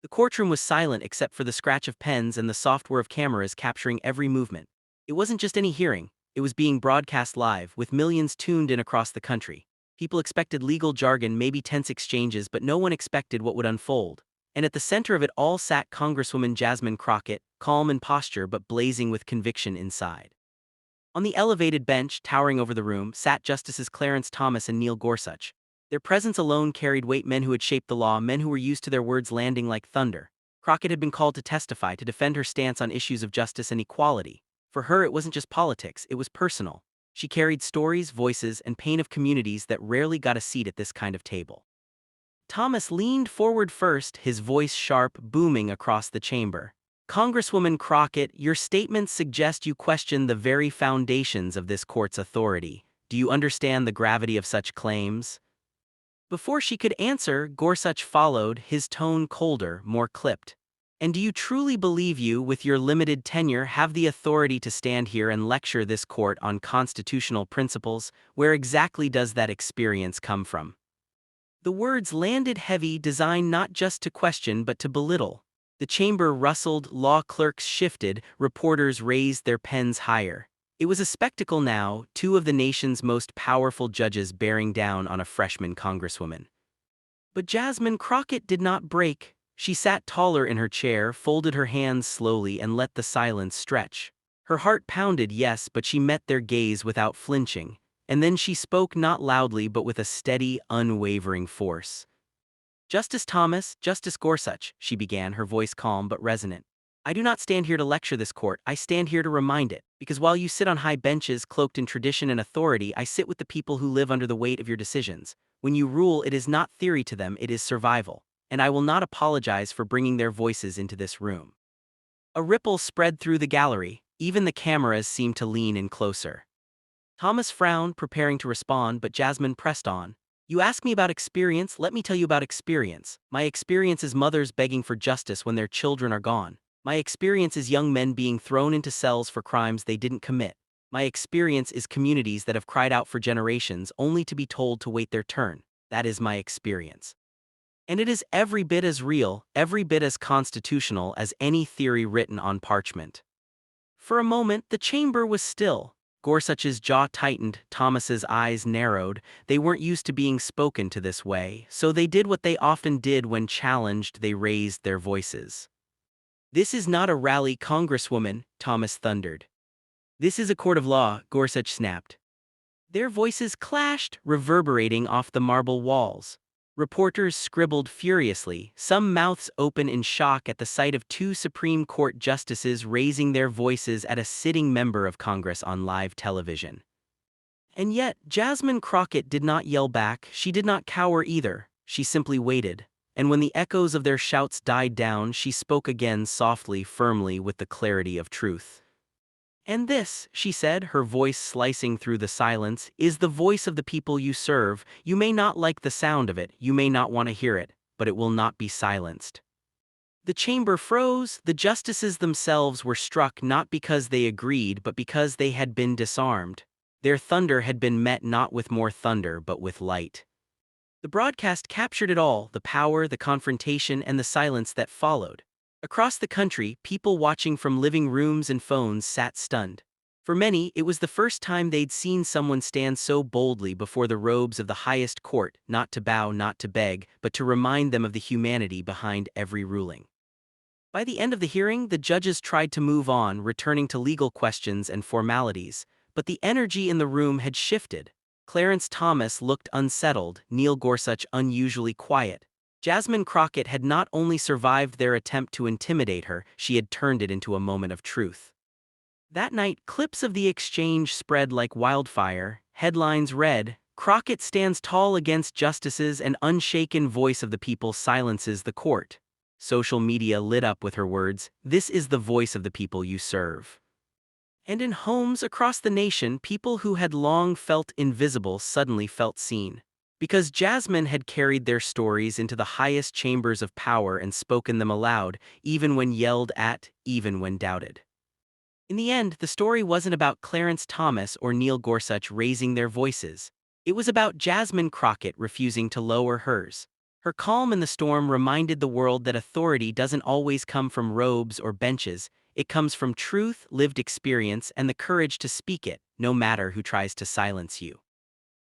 The courtroom was silent except for the scratch of pens and the software of cameras capturing every movement. It wasn't just any hearing, it was being broadcast live, with millions tuned in across the country. People expected legal jargon, maybe tense exchanges, but no one expected what would unfold. And at the center of it all sat Congresswoman Jasmine Crockett, calm in posture but blazing with conviction inside. On the elevated bench, towering over the room, sat Justices Clarence Thomas and Neil Gorsuch. Their presence alone carried weight, men who had shaped the law, men who were used to their words landing like thunder. Crockett had been called to testify, to defend her stance on issues of justice and equality. For her, it wasn't just politics, it was personal. She carried stories, voices, and pain of communities that rarely got a seat at this kind of table. Thomas leaned forward first, his voice sharp, booming across the chamber. Congresswoman Crockett, your statements suggest you question the very foundations of this court's authority. Do you understand the gravity of such claims? Before she could answer, Gorsuch followed, his tone colder, more clipped. And do you truly believe you, with your limited tenure, have the authority to stand here and lecture this court on constitutional principles? Where exactly does that experience come from? The words landed heavy, designed not just to question but to belittle. The chamber rustled, law clerks shifted, reporters raised their pens higher. It was a spectacle now, two of the nation's most powerful judges bearing down on a freshman congresswoman. But Jasmine Crockett did not break. She sat taller in her chair, folded her hands slowly, and let the silence stretch. Her heart pounded, yes, but she met their gaze without flinching. And then she spoke, not loudly but with a steady, unwavering force. Justice Thomas, Justice Gorsuch, she began, her voice calm but resonant. I do not stand here to lecture this court, I stand here to remind it, because while you sit on high benches cloaked in tradition and authority, I sit with the people who live under the weight of your decisions. When you rule, it is not theory to them, it is survival. And I will not apologize for bringing their voices into this room. A ripple spread through the gallery, even the cameras seemed to lean in closer. Thomas frowned, preparing to respond, but Jasmine pressed on. You ask me about experience, let me tell you about experience. My experience is mothers begging for justice when their children are gone. My experience is young men being thrown into cells for crimes they didn't commit. My experience is communities that have cried out for generations only to be told to wait their turn. That is my experience. And it is every bit as real, every bit as constitutional as any theory written on parchment. For a moment, the chamber was still. Gorsuch's jaw tightened, Thomas's eyes narrowed. They weren't used to being spoken to this way, so they did what they often did when challenged, they raised their voices. This is not a rally, Congresswoman, Thomas thundered. This is a court of law, Gorsuch snapped. Their voices clashed, reverberating off the marble walls. Reporters scribbled furiously, some mouths open in shock at the sight of two Supreme Court justices raising their voices at a sitting member of Congress on live television. And yet, Jasmine Crockett did not yell back, she did not cower either, she simply waited. And when the echoes of their shouts died down, she spoke again softly, firmly, with the clarity of truth. And this, she said, her voice slicing through the silence, is the voice of the people you serve. You may not like the sound of it, you may not want to hear it, but it will not be silenced. The chamber froze, the justices themselves were struck not because they agreed but because they had been disarmed. Their thunder had been met not with more thunder but with light. The broadcast captured it all, the power, the confrontation, and the silence that followed. Across the country, people watching from living rooms and phones sat stunned. For many, it was the first time they'd seen someone stand so boldly before the robes of the highest court, not to bow, not to beg, but to remind them of the humanity behind every ruling. By the end of the hearing, the judges tried to move on, returning to legal questions and formalities, but the energy in the room had shifted. Clarence Thomas looked unsettled, Neil Gorsuch unusually quiet. Jasmine Crockett had not only survived their attempt to intimidate her, she had turned it into a moment of truth. That night, clips of the exchange spread like wildfire. Headlines read, Crockett stands tall against justices and unshaken voice of the people silences the court. Social media lit up with her words, this is the voice of the people you serve. And in homes across the nation, people who had long felt invisible suddenly felt seen. Because Jasmine had carried their stories into the highest chambers of power and spoken them aloud, even when yelled at, even when doubted. In the end, the story wasn't about Clarence Thomas or Neil Gorsuch raising their voices. It was about Jasmine Crockett refusing to lower hers. Her calm in the storm reminded the world that authority doesn't always come from robes or benches. It comes from truth, lived experience, and the courage to speak it, no matter who tries to silence you.